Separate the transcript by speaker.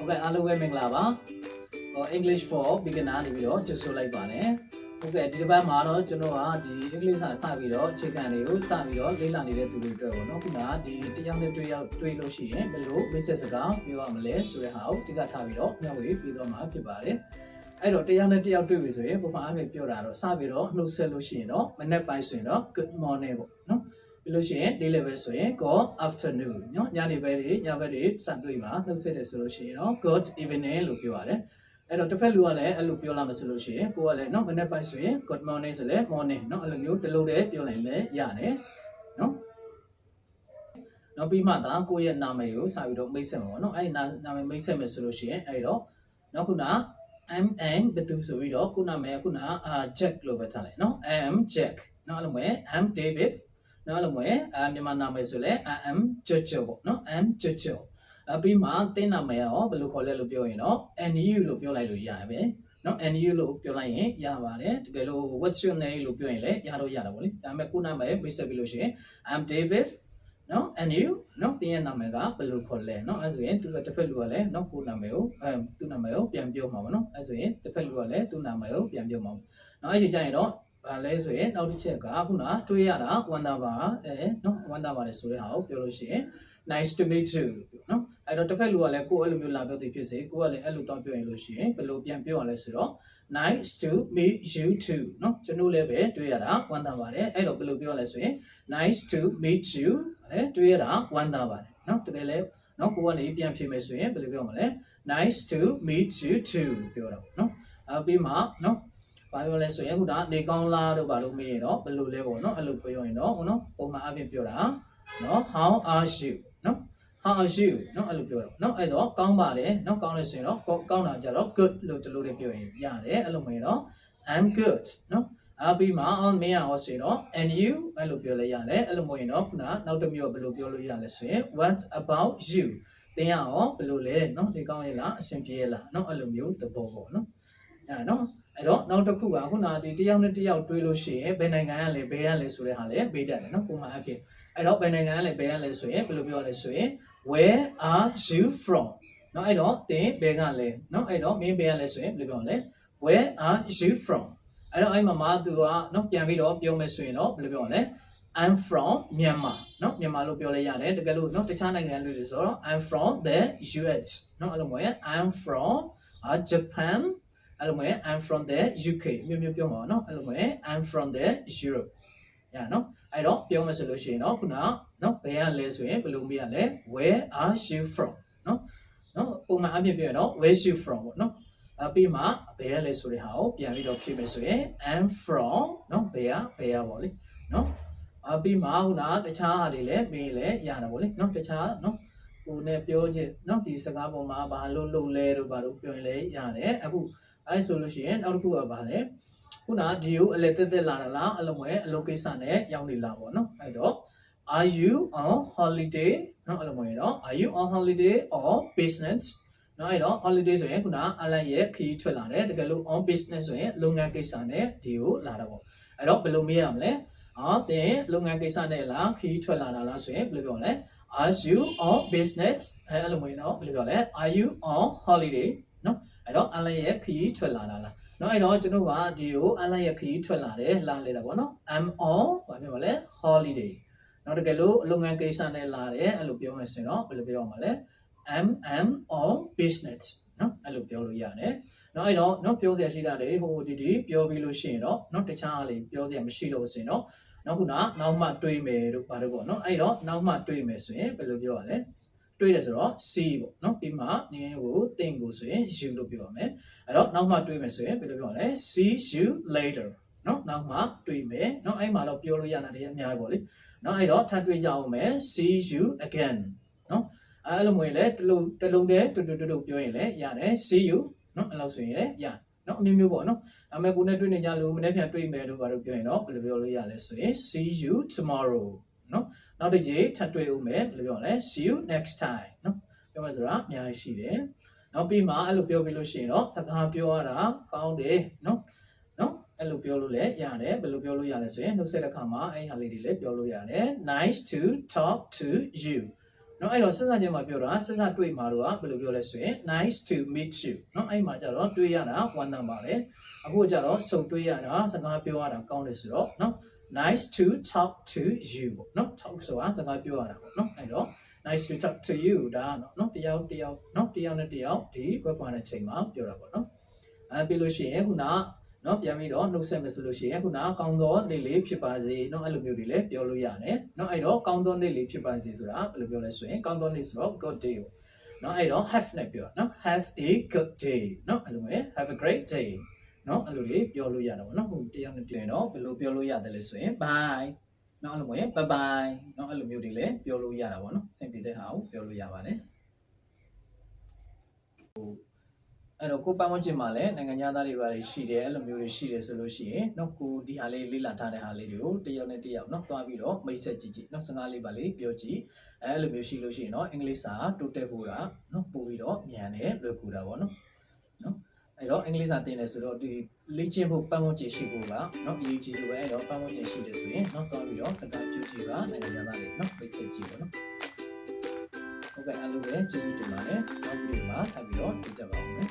Speaker 1: Ok, alo em mình là ba. English for beginner đi video cho số lại bạn nè. Ok, đi ba mà nó cho nó đi English sa video check anh yêu sa video lấy lại đi tụi video nó cũng đã đi đi yang để tụi lo xí bên lô business cái video mà lấy số để học đi cả video nhau với video mà phải bạn đấy. Ai đó đi yang để tụi video bố mà anh biểu ra rồi sa video nó sẽ lo xí nó mình nãy bài xí nó good morning nó. Bilo shi daily base ဆိုရင် good afternoon เนาะညနေပဲတွေညဘက်တွေစတွေ့မှာနှုတ်ဆက်တယ်ဆိုလို့ရှိရင်เนาะ good evening လို့ပြောရတယ်အဲ့တော့တစ်ဖက်လူကလည်းအဲ့လိုပြောလာမှာဆိုလို့ရှိရင်ကိုကလည်းเนาะမနေ့ပိုင်းဆိုရင် good morning ဆိုလဲ morning เนาะအဲ့လိုမျိုးတစ်လုံးတည်းပြောလိုက်လည်းရတယ်เนาะနောက်ပြီးမှသာကိုယ့်ရဲ့နာမည်ကိုစာပြီးတော့မိတ်ဆက်မှာပေါ့เนาะအဲ့ဒီနာမည်မိတ်ဆက်မယ်ဆိုလို့ရှိရင်အဲ့တော့နောက်ခုန I'm ဘယ်သူဆိုပြီးတော့ခုနမယ်ခုနJack လို့ပဲထားလိုက်เนาะ I'm Jack เนาะအဲ့လိုမျိုး I'm Davidနော်လို့မယ်မြန်မာနာမည်ဆိုလဲ am ကြော့ကြော့ပေါ့နော် am ကြော့ကြော့အပြီးမှတင်းနာမည်ရောဘယ်လိုခေါ်လဲလို့ပြောရင်တော့ nu လို့ပြောလိုက်လို့ရပဲနော် nu လို့ပြောလိုက်ရင်ရပါတယ်တကယ်လို့ what's your name လို့ပြောရင်လည်းရတော့ရတာပေါ့လေဒါပေမဲ့ခုနာမည်မိတ်ဆက်ပြီးလို့ရှိရင် am David နော် nu နော်တင်းရဲ့နာမည်ကဘယ်လိုခေါ်လဲနော်အဲဆိုရင်သူတစ်ဖက်လူကလည်းနော်ကိုနာမည်ကိုသူ့နာမည်ကိုပြန်ပြောမှာပေါ့နော်အဲဆိုရင်တစ်ဖက်လူကလည်းသူ့နာမည်ကိုပြန်ပြောမှာနော်အဲ့ဒီကြရင်တော့ဘာလဲဆိုရင်နောက်တစ်ချက်ကခုနတွေးရတာဝမ်းသာပါနော်ဝမ်းသာပါတယ်ဆိုတဲ့ဟာကိုပြောလို့ရှိရင် nice to meet you လို့ပြောနော်အဲ့တော့တစ်ဖက်လူကလည်းကိုယ်အဲ့လိုမျိုးလာပြောသိဖြစ်စေကိုယ်ကလည်းအဲ့လိုတော့ပြောရင်လို့ရှိရင်ဘယ်လိုပြန်ပြောရလဲဆိုတော့ nice to meet you too နော်ကျွန်တော်လည်းပဲတွေးရတာဝမ်းသာပါတယ်အဲ့တော့ဘယ်လိုပြောရလဲဆိုရင် nice to meet you တွေးရတာဝမ်းသာပါတယ်နော်တကယ်လည်းနော်ကိုယ်ကနေပြန်ဖြေမယ်ဆိုရင်ဘယ်လိုပြောမလဲ nice to meet you too လို့ပြောတာနော်ပြီးမှနော်ဘာပြောလဲဆိုရင်အခုဒါနေကောင်းလားတို့ဘာလို့မေးရင်တော့ဘယ်လိုလဲပေါ့နော်အဲ့လိုပြောရင်တော့နော်ပုံမှန်အပြင်ပြောတာနော် how are you နော် how are you နော်အဲ့လိုပြောတာနော်အဲ့တော့ကောင်းပါတယ်နော်ကောင်းလို့ဆိုရင်တော့ကောင်းတာကြတော့ good လို့ဒီလိုတွေပြောရင်ရတယ်အဲ့လိုမေးတော့ I'm good နော်အပြီးမှမင်းရောဆိုရင်တော့ and you အဲ့လိုပြောလဲရတယ်အဲ့လိုမေးရင်တော့ခုနနောက်တစ်မျိုးဘယ်လိုပြောလို့ရလဲဆိုရင် what about you တင်ရအောင်ဘယ်လိုလဲနော်ဒီကောင်းရဲ့လားအဆင်ပြေရဲ့လားနော်အဲ့လိုမျိုးသဘောပေါ့နော်နော်အဲ့တော့နောက်တစ်ခုကခုနဒီတယောက်နဲ့တယောက်တွေးလို့ရှိရင်ဘယ်နိုင်ငံကလဲဘယ်ကလဲဆိုတဲ့ဟာလဲပေးတတ်တယ်နော်ပုံမှန်အဖြစ်အဲ့တော့ဘယ်နိုင်ငံကလဲဘယ်ကလဲဆိုရင်ဘယ်လိုပြောလဲဆိုရင် where are you from နော်အဲ့တော့သင်ဘယ်ကလဲနော်အဲ့တော့မင်းဘယ်ကလဲဆိုရင်ဘယ်လိုပြောလဲ where are you from အဲ့တော့အဲ့မှာမာသူကနော်ပြန်ပြီးတော့ပြောမယ်ဆိုရင်တော့ဘယ်လိုပြောလဲ I'm from Myanmar နော်မြန်မာလို့ပြောလဲရတယ်တကယ်လို့နော်တခြားနိုင်ငံလို့ဆိုတော့ I'm from the US နော်အဲ့လိုမျိုး I'm from Japanအဲ့လိုမျိုး I'm from the UK မျိုးပြောမှာနော်အဲ့လိုမျိုး I'm from the Europe ရနော်အဲ့တော့ပြောမှဆိုလို့ရှိရင်တော့ခုနနော်ဘယ်ကလဲဆိုရင်ဘယ်လိုမေးရလဲ where are you from နော်ပုံမှန်အပြည့်ပြောရတော့ where you from ပေါ့နော်အပြီးမှဘယ်ကလဲဆိုတဲ့ဟာကိုပြန်ပြီးတော့ဖြေမယ်ဆိုရင် I'm from နော်ဘယ်ကပေါ့လေနော်အပြီးမှခုနတခြားဟာတွေလည်းမေးလဲရတာပေါ့လေနော်တခြားနော်ကိုနဲ့ပြောချင်နော်ဒီစကားပေါ်မှာဘာလို့လုပ်လဲတို့ဘာလို့ပြောရင်လဲရတယ်အခုအဲ့ဆိုလို့ရှိရင်နောက်တစ်ခုကဘာလဲခုနဒီကိုအလဲတက်လာတာလားအလုံးဝအလုပ်ကိစ္စနဲ့ရောက်နေလားပေါ့နော်အဲ့တော့ are you on holiday နော်အလုံးဝတော့ are you on holiday or business နော်အဲ့တော့ holiday ဆိုရင်ခုနအလန်ရဲ့ခရီးထွက်လာတယ်တကယ်လို့ on business ဆိုရင်လုပ်ငန်းကိစ္စနဲ့ဒီကိုလာတာပေါ့အဲ့တော့ဘယ်လိုမေးရမလဲတင်လုပ်ငန်းကိစ္စနဲ့လားခရီးထွက်လာတာလားဆိုရင်ဘယ်လိုပြောလဲ are you on business အဲ့လိုမျိုးတော့ဘယ်လိုပြောလဲ are you on holiday နော်အဲ့တော့အလန်ရဲ့ခရီးထွက်လာတာလားနော်အဲ့တော့ကျွန်တော်ကဒီကိုအလန်ရဲ့ခရီးထွက်လာတယ်လာလေတာပေါ့နော် I'm on ဘာပြောမလဲ holiday နော်တကယ်လို့လုပ်ငန်းကိစ္စနဲ့လာတယ်အဲ့လိုပြောမယ်ဆိုရင်တော့ဘယ်လိုပြောရမှာလဲ I'm on business နော်အဲ့လိုပြောလို့ရတယ်နော်အဲ့တော့နော်ပြောစရာရှိတာလေဟိုဒီပြောပြီးလို့ရှိရင်တော့နော်တခြားလေပြောစရာမရှိတော့ဆိုရင်တော့နောက်ခုနနောက်မှတွေးမယ်တို့ဘာလို့ပေါ့နော်အဲ့တော့နောက်မှတွေးမယ်ဆိုရင်ဘယ်လိုပြောရလဲတွေးတယ်ဆိုတော့ see ပေါ့နော်ပြီးမှနင်းကိုthinkကိုဆိုရင် you လို့ပြောရမယ်အဲ့တော့နောက်မှတွေးမယ်ဆိုရင်ဘယ်လိုပြောလဲ see you later နော်နောက်မှတွေးမယ်နော်အဲ့မှာတော့ပြောလို့ရတာတွေအများကြီးပေါ့လေနော်အဲ့တော့ထပ်တွေးကြအောင်မယ် see you again နော်အဲ့လိုမျိုးလေတလုံးတည်းတူပြောရင်လည်းရတယ် see you နော်အဲ့လိုဆိုရင်လည်းရနော်အမျိုးမျိုးပေါ့နော်အမေကိုနဲ့တွေ့နေကြလို့မနေ့ပြန်တွေ့မယ်လို့ဘာလို့ပြောရင်တော့ဘယ်လိုပြောလို့ရလဲဆိုရင် see you tomorrow နော်နောက်တစ်ချိန်ထပ်တွေ့ဦးမယ်ဘယ်လိုပြောလဲ see you next time နော်ပြောမှဆိုတာအများကြီးရှိတယ်နောက်ပြီးမှအဲ့လိုပြောပြီးလို့ရှိရင်တော့စကားပြောရတာကောင်းတယ်နော်အဲ့လိုပြောလို့လည်းရတယ်ဘယ်လိုပြောလို့ရလဲဆိုရင်နှုတ်ဆက်တဲ့အခါမှာအဲ့ဟာလေးတွေလည်းပြောလို့ရတယ် nice to talk to you နော်အဲ့တော့ဆက်စားခြင်းမှာပြောတာဆက်စားတွေ့မှာတော့ဘယ်လိုပြောလဲဆိုရင် nice to meet you နော်အဲ့မှာကျတော့တွေ့ရတာဝမ်းသာပါတယ်အခုကျတော့စုံတွေ့ရတာစကားပြောရတာကောင်းတယ်ဆိုတော့နော် nice to talk to you ပေါ့နော် talk ဆိုတာစကားပြောရတာပေါ့နော်အဲ့တော့ nice to talk to you ဒါနော်တယောက်နော်တယောက်နဲ့တယောက်ဒီကွက်ကွာတဲ့ချိန်မှာပြောတာပေါ့နော်ပြီးလို့ရှိရင်ခုနနော်ပြန်ပြီးတော့နှုတ်ဆက်မယ်ဆိုလို့ရှိရင်ခုနကောင်းသောနေ့လေးဖြစ်ပါစေเนาะအဲ့လိုမျိုးတွေလည်းပြောလို့ရတယ်เนาะအဲ့တော့ကောင်းသောနေ့လေးဖြစ်ပါစေဆိုတာဘယ်လိုပြောလဲဆိုရင်ကောင်းသောနေ့ဆိုတော့ good day เนาะအဲ့တော့ have နဲ့ပြောเนาะ have a good day เนาะအဲ့လိုပဲ have a great day เนาะအဲ့လိုလေးပြောလို့ရတာပေါ့เนาะဟိုတယောက်နဲ့တယောက်တော့ဘယ်လိုပြောလို့ရတယ်လဲဆိုရင် bye เนาะအဲ့လိုပဲ bye bye เนาะအဲ့လိုမျိုးတွေလည်းပြောလို့ရတာပေါ့เนาะစင်ပြတဲ့ဟာကိုပြောလို့ရပါတယ်အဲ့တော့ကိုပတ်ဝန်းကျင်မှာလည်းနိုင်ငံသားတွေပါရှိတယ်အဲ့လိုမျိုးတွေရှိတယ်ဆိုလို့ရှိရင်เนาะကိုဒီဟာလေးလေ့လာထားတဲ့ဟာလေးတွေကိုတယောက်နဲ့တယောက်เนาะတွားပြီးတော့မိတ်ဆက်ကြည့်เนาะစကားလေးပါလေးပြောကြည့်အဲ့လိုမျိုးရှိလို့ရှိရင်เนาะအင်္ဂလိပ်စာတိုးတက်ဖို့တာเนาะပို့ပြီးတော့မြန်တယ်လွယ်ကူတာပေါ့เนาะအဲ့တော့အင်္ဂလိပ်စာသင်တယ်ဆိုတော့ဒီလေ့ကျင့်ဖို့ပတ်ဝန်းကျင်ရှိဖို့ကเนาะအရေးကြီးဆိုပဲအဲ့တော့ပတ်ဝန်းကျင်ရှိတယ်ဆိုရင်เนาะတွားပြီးတော့စကားပြောကြည့်ပါနိုင်ငံသားတွေเนาะမိတ်ဆက်ကြည့်ပါเนาะဟုတ်ကဲ့အားလုံးပဲကျေးဇူးတင်ပါတယ်နောက်ဗီဒီယိုမှာထပ်ပြီးတော့ကြည့်ကြပါဦးမယ်